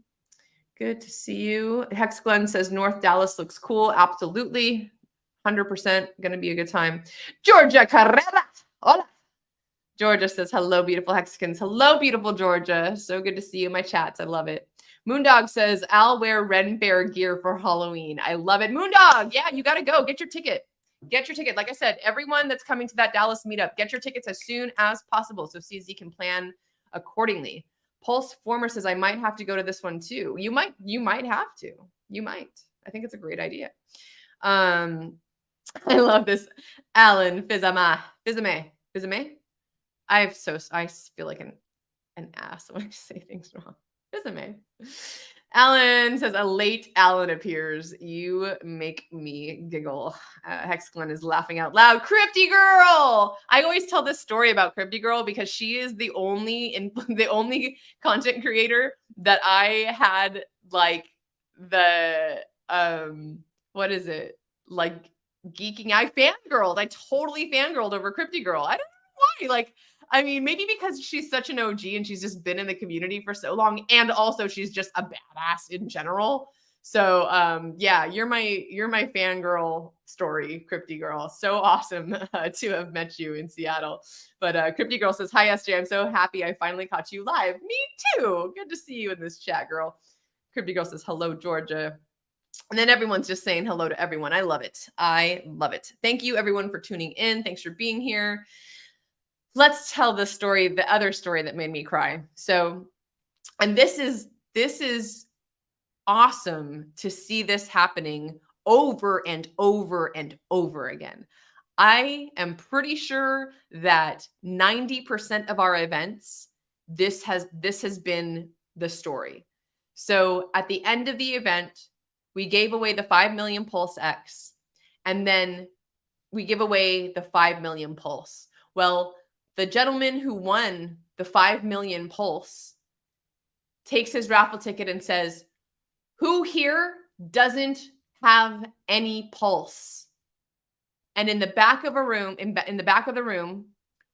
Good to see you. Hex Glenn says North Dallas looks cool. Absolutely. 100% going to be a good time. Georgia Carrera. Hola. Georgia says, hello, beautiful Hexicans. Hello, beautiful Georgia. So good to see you in my chats. I love it. Moondog says, I'll wear Ren Bear gear for Halloween. I love it. Moondog, yeah, you got to go. Get your ticket. Get your ticket. Like I said, everyone that's coming to that Dallas meetup, get your tickets as soon as possible so CZ can plan accordingly. Pulse Former says, I might have to go to this one too. You might have to. You might. I think it's a great idea. I love this. Alan Fizame. I feel like an ass when I say things wrong. Fizame. Alan says, a late Alan appears. You make me giggle. Hexglen is laughing out loud. Crypty Girl! I always tell this story about Crypty Girl because she is the only content creator that I had like the, what is it? Like geeking. I fangirled. I totally fangirled over Crypty Girl. I don't know why. Like, I mean, maybe because she's such an OG and she's just been in the community for so long. And also she's just a badass in general. So yeah, you're my fangirl story, Crypty Girl. So awesome to have met you in Seattle. But Crypty Girl says, hi, SJ. I'm so happy I finally caught you live. Me too. Good to see you in this chat, girl. Crypty Girl says, hello, Georgia. And then everyone's just saying hello to everyone. I love it. I love it. Thank you, everyone, for tuning in. Thanks for being here. Let's tell the story, the other story that made me cry. So, and this is awesome to see this happening over and over and over again. I am pretty sure that 90% of our events, this has been the story. So at the end of the event, we gave away the 5 million Pulse X, and then we give away the 5 million Pulse. Well, the gentleman who won the 5 million Pulse takes his raffle ticket and says, "Who here doesn't have any Pulse?" And in the back of a room, in the back of the room,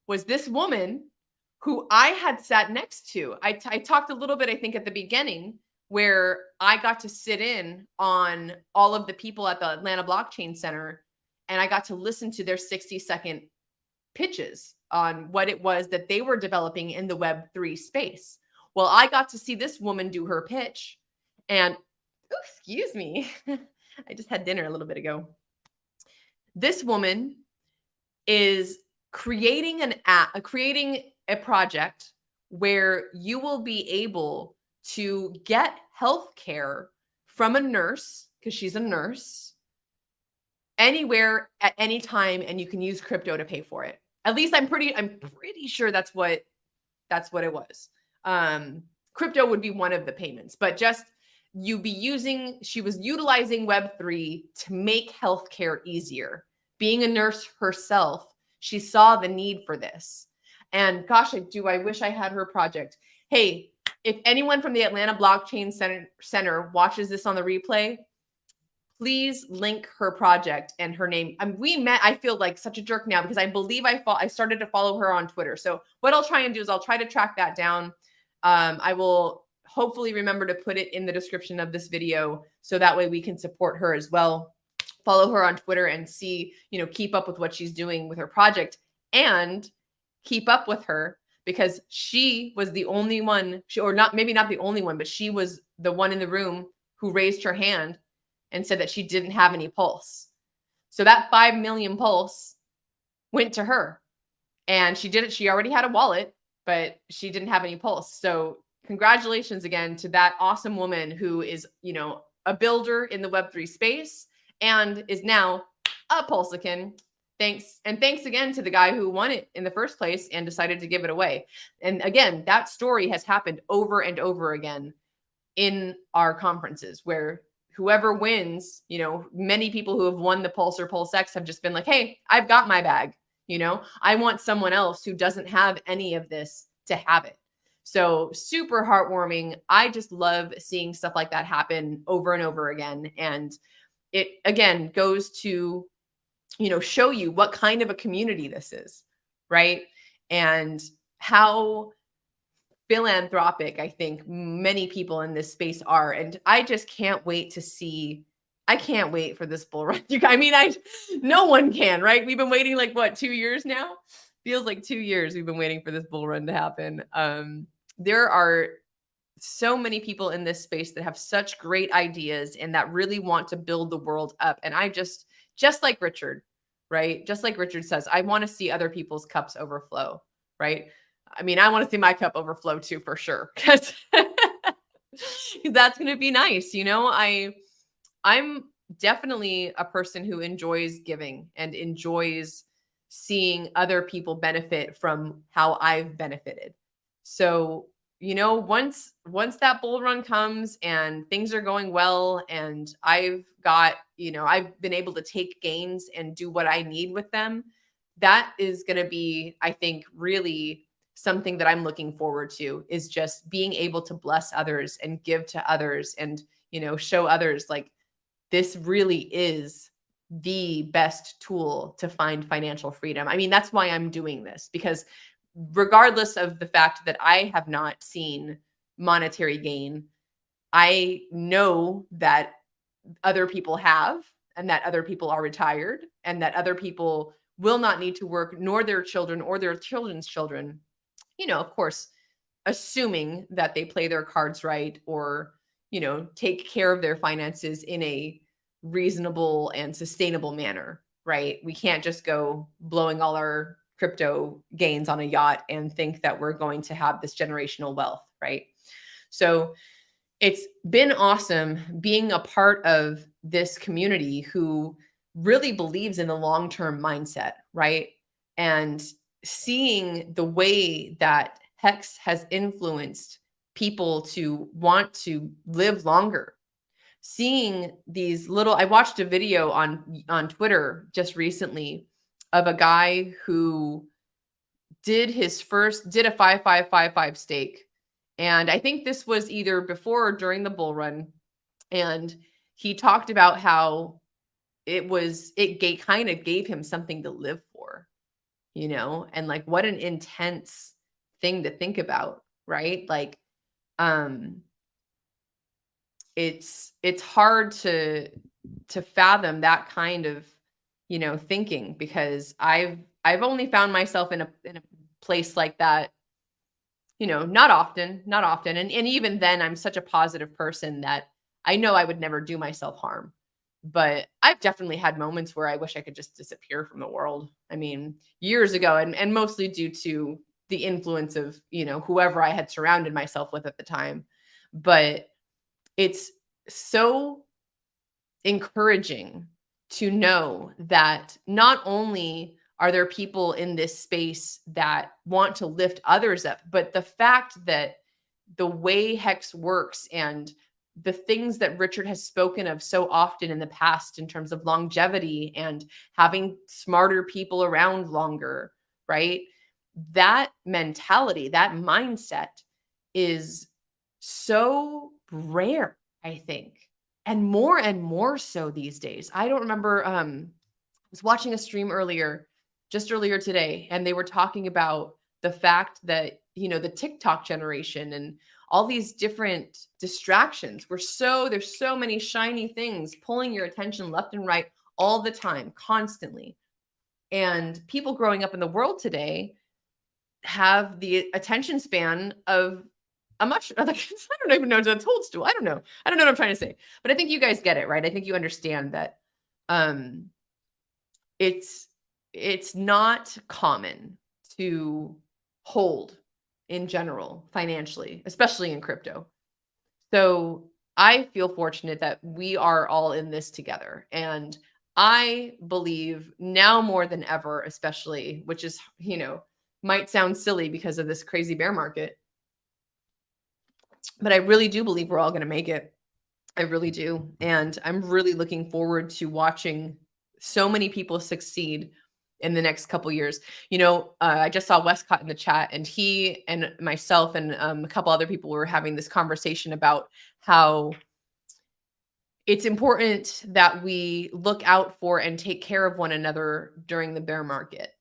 was this woman who I had sat next to. I talked a little bit, I think, at the beginning, where I got to sit in on all of the people at the Atlanta Blockchain Center, and I got to listen to their 60-second pitches on what it was that they were developing in the Web3 space. Well, I got to see this woman do her pitch, and oh, excuse me, I just had dinner a little bit ago. This woman is creating creating a project where you will be able to get healthcare from a nurse, because she's a nurse, anywhere at any time, and you can use crypto to pay for it. At least I'm pretty sure that's what it was. Crypto would be one of the payments, but just she was utilizing Web3 to make healthcare easier. Being a nurse herself, she saw the need for this. And gosh, I wish I had her project. Hey, if anyone from the Atlanta Blockchain Center watches this on the replay, please link her project and her name. We met, I feel like such a jerk now because I believe I started to follow her on Twitter. So what I'll try and do is I'll try to track that down. I will hopefully remember to put it in the description of this video so that way we can support her as well. Follow her on Twitter and see, keep up with what she's doing with her project, and keep up with her because she was the only one, maybe not the only one, but she was the one in the room who raised her hand and said that she didn't have any Pulse. So that 5 million Pulse went to her, and she did it. She already had a wallet, but she didn't have any Pulse. So congratulations again to that awesome woman who is, a builder in the Web3 space and is now a Pulsican. Thanks. And thanks again to the guy who won it in the first place and decided to give it away. And again, that story has happened over and over again in our conferences where whoever wins, many people who have won the Pulse or Pulse X have just been like, hey, I've got my bag. I want someone else who doesn't have any of this to have it. So super heartwarming. I just love seeing stuff like that happen over and over again. And it, again, goes to, show you what kind of a community this is, right? And how philanthropic I think many people in this space are. And I just can't wait to see. I can't wait for this bull run. No one can, right? We've been waiting 2 years now? Feels like 2 years we've been waiting for this bull run to happen. There are so many people in this space that have such great ideas and that really want to build the world up. And I just like Richard, right? Just like Richard says, I want to see other people's cups overflow, right? I want to see my cup overflow too, for sure. Because that's going to be nice. I'm definitely a person who enjoys giving and enjoys seeing other people benefit from how I've benefited. So, once that bull run comes and things are going well and I've been able to take gains and do what I need with them, that is going to be, I think, really something that I'm looking forward to, is just being able to bless others and give to others and, show others this really is the best tool to find financial freedom. That's why I'm doing this, because regardless of the fact that I have not seen monetary gain, I know that other people have, and that other people are retired, and that other people will not need to work, nor their children or their children's children, of course, assuming that they play their cards right or, take care of their finances in a reasonable and sustainable manner, right? We can't just go blowing all our crypto gains on a yacht and think that we're going to have this generational wealth, right? So it's been awesome being a part of this community who really believes in the long-term mindset, right? And seeing the way that Hex has influenced people to want to live longer. Seeing these little I watched a video on Twitter just recently of a guy who did a 5-5-5-5 stake. And I think this was either before or during the bull run. And he talked about how kind of gave him something to live for, and like what an intense thing to think about, right? Like, um, it's hard to fathom that kind of, thinking, because I've only found myself in a place like that, not often, not often. And even then I'm such a positive person that I know I would never do myself harm. But I've definitely had moments where I wish I could just disappear from the world. I mean, years ago, and mostly due to the influence of, whoever I had surrounded myself with at the time. But it's so encouraging to know that not only are there people in this space that want to lift others up, but the fact that the way Hex works and the things that Richard has spoken of so often in the past in terms of longevity and having smarter people around longer, right? That mentality, that mindset is so rare, I think. And more so these days. I don't remember, I was watching a stream just earlier today, and they were talking about the fact that, the TikTok generation and all these different distractions there's so many shiny things pulling your attention left and right all the time, constantly. And people growing up in the world today have the attention span of a much like, I don't even know, it's a toadstool. I don't know. I don't know what I'm trying to say. But I think you guys get it, right? I think you understand that um it's not common to hold in general financially, especially in crypto. So I feel fortunate that we are all in this together. And I believe now more than ever, especially, which is, might sound silly because of this crazy bear market, but I really do believe we're all going to make it. I really do. And I'm really looking forward to watching so many people succeed in the next couple years. I just saw Westcott in the chat, and he and myself and a couple other people were having this conversation about how it's important that we look out for and take care of one another during the bear market.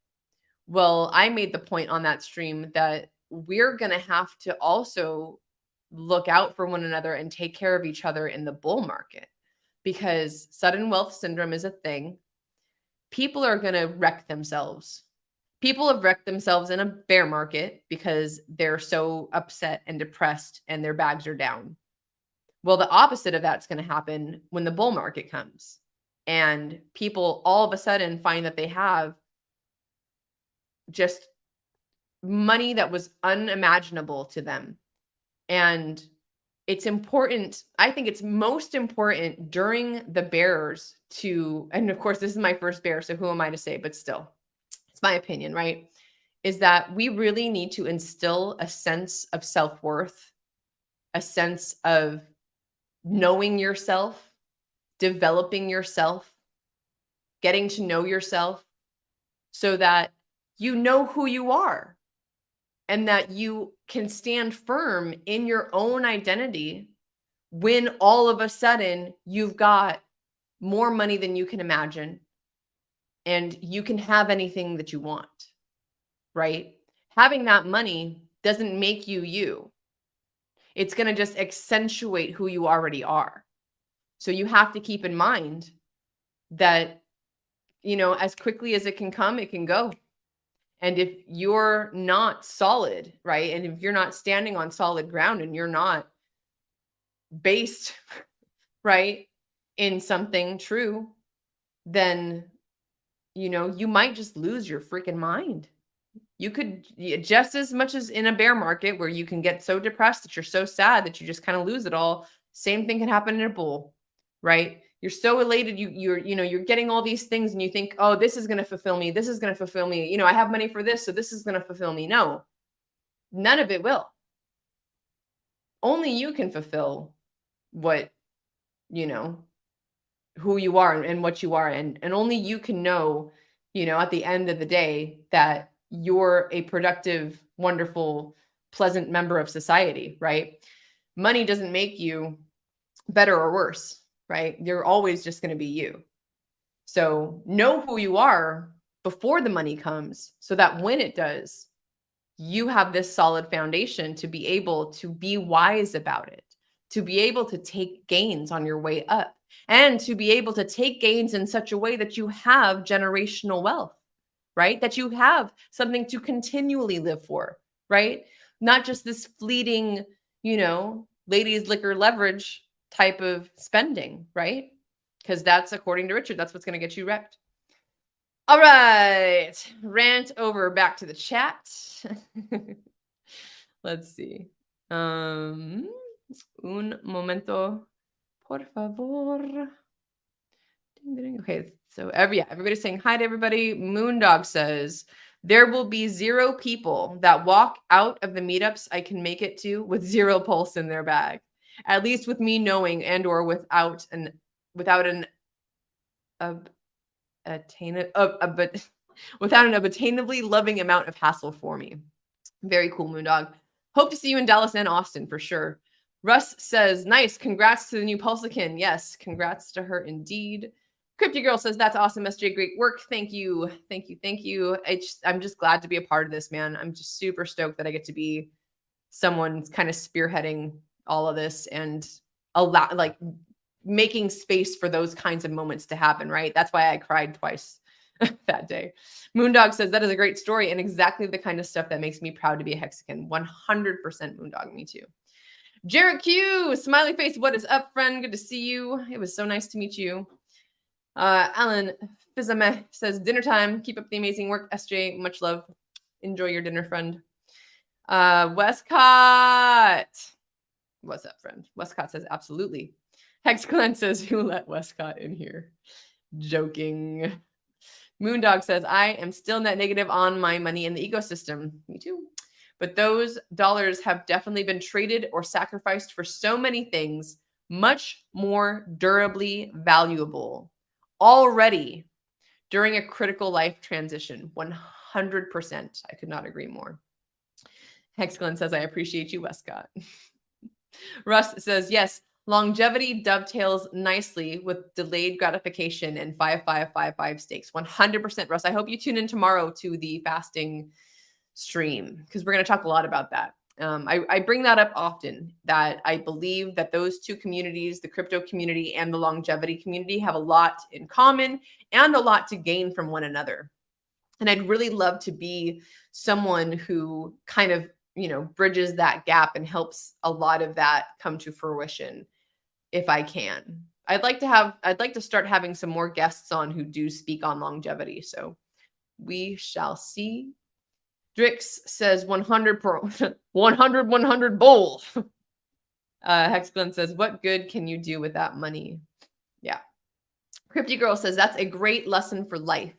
Well, I made the point on that stream that we're going to have to also look out for one another and take care of each other in the bull market, because sudden wealth syndrome is a thing. People are going to wreck themselves. People have wrecked themselves in a bear market because they're so upset and depressed and their bags are down. Well, the opposite of that's going to happen when the bull market comes and people all of a sudden find that they have just money that was unimaginable to them. And it's important. I think it's most important during the bears and of course, this is my first bear, so who am I to say, but still, it's my opinion, right? Is that we really need to instill a sense of self-worth, a sense of knowing yourself, developing yourself, getting to know yourself so that you know who you are and that you can stand firm in your own identity when all of a sudden you've got more money than you can imagine and you can have anything that you want, right? Having that money doesn't make you you. It's going to just accentuate who you already are. So you have to keep in mind that, as quickly as it can come, it can go. And if you're not solid, right? And if you're not standing on solid ground and you're not based, right, in something true, then, you might just lose your freaking mind. You could, just as much as in a bear market where you can get so depressed that you're so sad that you just kind of lose it all. Same thing can happen in a bull, right? You're so elated. You're getting all these things and you think, oh, this is going to fulfill me. This is going to fulfill me. I have money for this, so this is going to fulfill me. No, none of it will. Only you can fulfill what, who you are and what you are. And only you can know, at the end of the day that you're a productive, wonderful, pleasant member of society, right? Money doesn't make you better or worse, right? You're always just going to be you. So know who you are before the money comes so that when it does, you have this solid foundation to be able to be wise about it, to be able to take gains on your way up, and to be able to take gains in such a way that you have generational wealth, right? That you have something to continually live for, right? Not just this fleeting, ladies liquor leverage type of spending, right? Because that's, according to Richard, that's what's going to get you wrecked. All right, rant over, back to the chat. Let's see. Un momento, por favor. Okay, so everybody's saying hi to everybody. Moondog says, there will be 0 people that walk out of the meetups I can make it to with 0 pulse in their bag. At least with me knowing and or without an obtainably loving amount of hassle for me. Very cool, Moondog. Hope to see you in Dallas and Austin for sure. Russ says, nice. Congrats to the new Pulsican. Yes, congrats to her indeed. Crypty Girl says, that's awesome, SJ. Great work. Thank you. Thank you. Thank you. I'm just glad to be a part of this, man. I'm just super stoked that I get to be someone kind of spearheading all of this and making space for those kinds of moments to happen, right? That's why I cried twice that day. Moondog says, that is a great story and exactly the kind of stuff that makes me proud to be a Hexican. 100% Moondog, me too. Jared Q, smiley face, what is up, friend? Good to see you. It was so nice to meet you. Alan Fizameh says, dinner time. Keep up the amazing work, SJ. Much love. Enjoy your dinner, friend. Westcott. What's up, friend? Westcott says, absolutely. Hexclan says, who let Westcott in here? Joking. Moondog says, I am still net negative on my money in the ecosystem. Me too. But those dollars have definitely been traded or sacrificed for so many things much more durably valuable already during a critical life transition. 100%. I could not agree more. Hexclan says, I appreciate you, Westcott. Russ says, yes, longevity dovetails nicely with delayed gratification and 5555 stakes. 100%, Russ. I hope you tune in tomorrow to the fasting stream because we're going to talk a lot about that. I bring that up often, that I believe that those two communities, the crypto community and the longevity community, have a lot in common and a lot to gain from one another. And I'd really love to be someone who kind of, bridges that gap and helps a lot of that come to fruition if I can. I'd like to start having some more guests on who do speak on longevity. So we shall see. Drix says 100 bowl. Hexglen says, what good can you do with that money? Yeah. Crypty Girl says, that's a great lesson for life.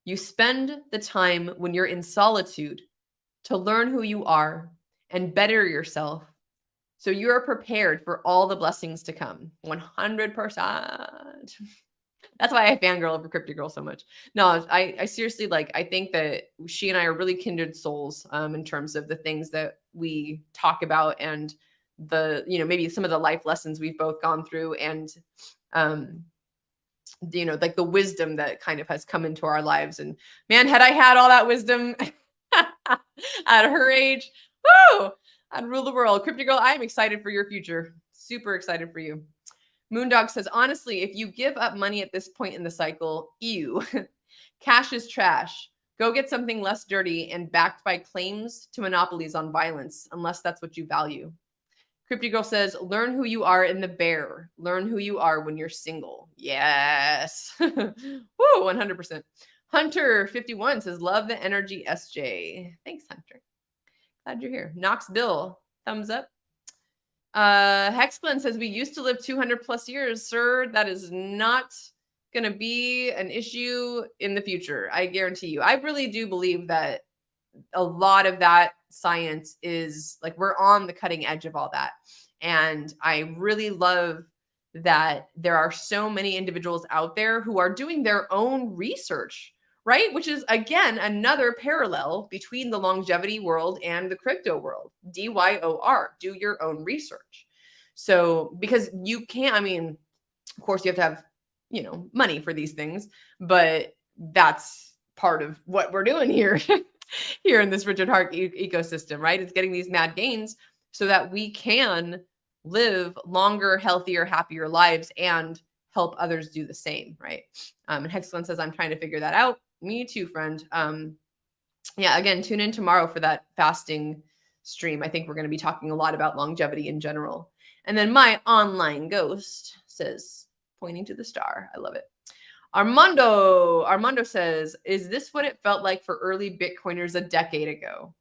You spend the time when you're in solitude to learn who you are and better yourself so you're prepared for all the blessings to come. 100%. That's why I fangirl over Crypty Girl so much. No, I seriously, I think that she and I are really kindred souls in terms of the things that we talk about and the, maybe some of the life lessons we've both gone through and, the wisdom that kind of has come into our lives. And man, had I had all that wisdom at her age, woo, I'd rule the world. Crypty Girl, I'm excited for your future. Super excited for you. Moondog says, honestly, if you give up money at this point in the cycle, ew, cash is trash. Go get something less dirty and backed by claims to monopolies on violence, unless that's what you value. Crypty Girl says, learn who you are in the bear. Learn who you are when you're single. Yes. Woo, 100%. Hunter51 says, love the energy, SJ. Thanks, Hunter. Glad you're here. Knox Bill, thumbs up. Hexglen says we used to live 200 plus years, sir. That is not going to be an issue in the future. I guarantee you. I really do believe that a lot of that science is like we're on the cutting edge of all that. And I really love that there are so many individuals out there who are doing their own research, right? Which is, again, another parallel between the longevity world and the crypto world. DYOR, do your own research. So, because you can't, I mean, of course, you have to have, money for these things, but that's part of what we're doing here, here in this Richard Hart ecosystem, right? It's getting these mad gains so that we can live longer, healthier, happier lives and help others do the same, right? And Hexlin says, I'm trying to figure that out. Me too, friend. Yeah, again, tune in tomorrow for that fasting stream. I think we're going to be talking a lot about longevity in general. And then my online ghost says, pointing to the star. I love it. Armando says, is this what it felt like for early Bitcoiners a decade ago?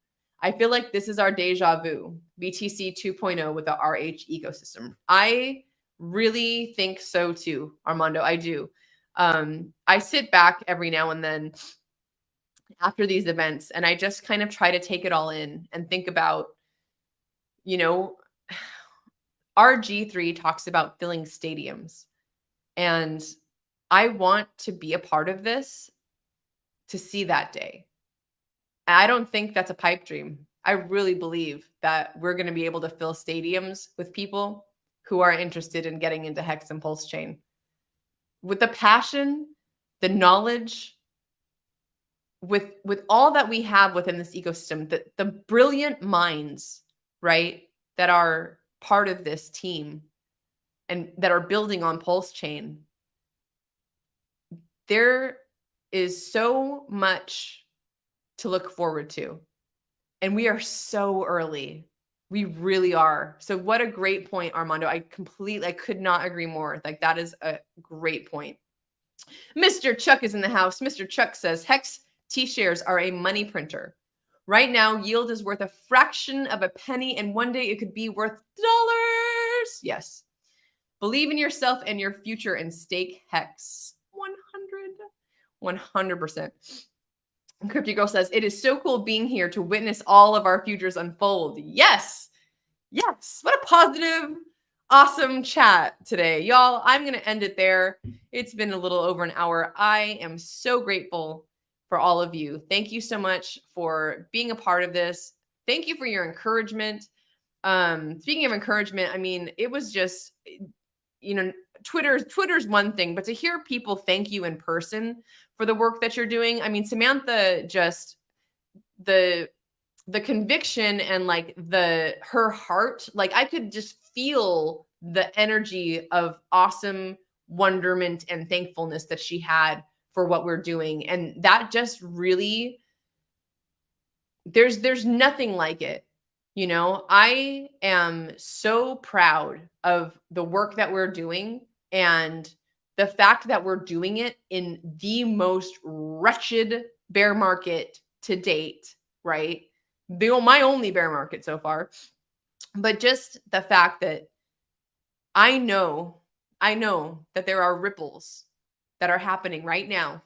I feel like this is our deja vu, BTC 2.0 with the RH ecosystem. I really think so too, Armando. I do. I sit back every now and then after these events and I just kind of try to take it all in and think about, RG3 talks about filling stadiums. And I want to be a part of this to see that day. I don't think that's a pipe dream. I really believe that we're going to be able to fill stadiums with people who are interested in getting into Hex and PulseChain. With the passion, the knowledge, with all that we have within this ecosystem, the brilliant minds, right, that are part of this team and that are building on PulseChain, there is so much to look forward to. And we are so early. We really are. So what a great point, Armando. I could not agree more. Like, that is a great point. Mr. Chuck is in the house. Mr. Chuck says, Hex T-shares are a money printer. Right now, yield is worth a fraction of a penny, and one day it could be worth dollars. Yes. Believe in yourself and your future and stake Hex. 100%. And Crypto Girl says, it is so cool being here to witness all of our futures unfold. Yes. What a positive, awesome chat today. Y'all, I'm going to end it there. It's been a little over an hour. I am so grateful for all of you. Thank you so much for being a part of this. Thank you for your encouragement. Speaking of encouragement, I mean, it was just, Twitter's one thing, but to hear people thank you in person for the work that you're doing. I mean, Samantha, just the conviction and like her heart, like I could just feel the energy of awesome wonderment and thankfulness that she had for what we're doing. And that just really, there's nothing like it. I am so proud of the work that we're doing and the fact that we're doing it in the most wretched bear market to date, right? My only bear market so far. But just the fact that I know that there are ripples that are happening right now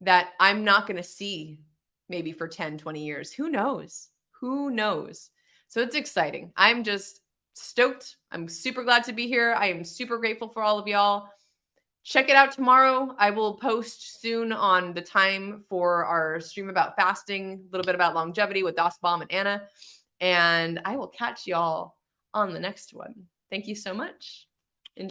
that I'm not going to see maybe for 10, 20 years. Who knows? So it's exciting. I'm just stoked. I'm super glad to be here. I am super grateful for all of y'all. Check it out tomorrow. I will post soon on the time for our stream about fasting, a little bit about longevity with Das Bomb and Anna. And I will catch y'all on the next one. Thank you so much.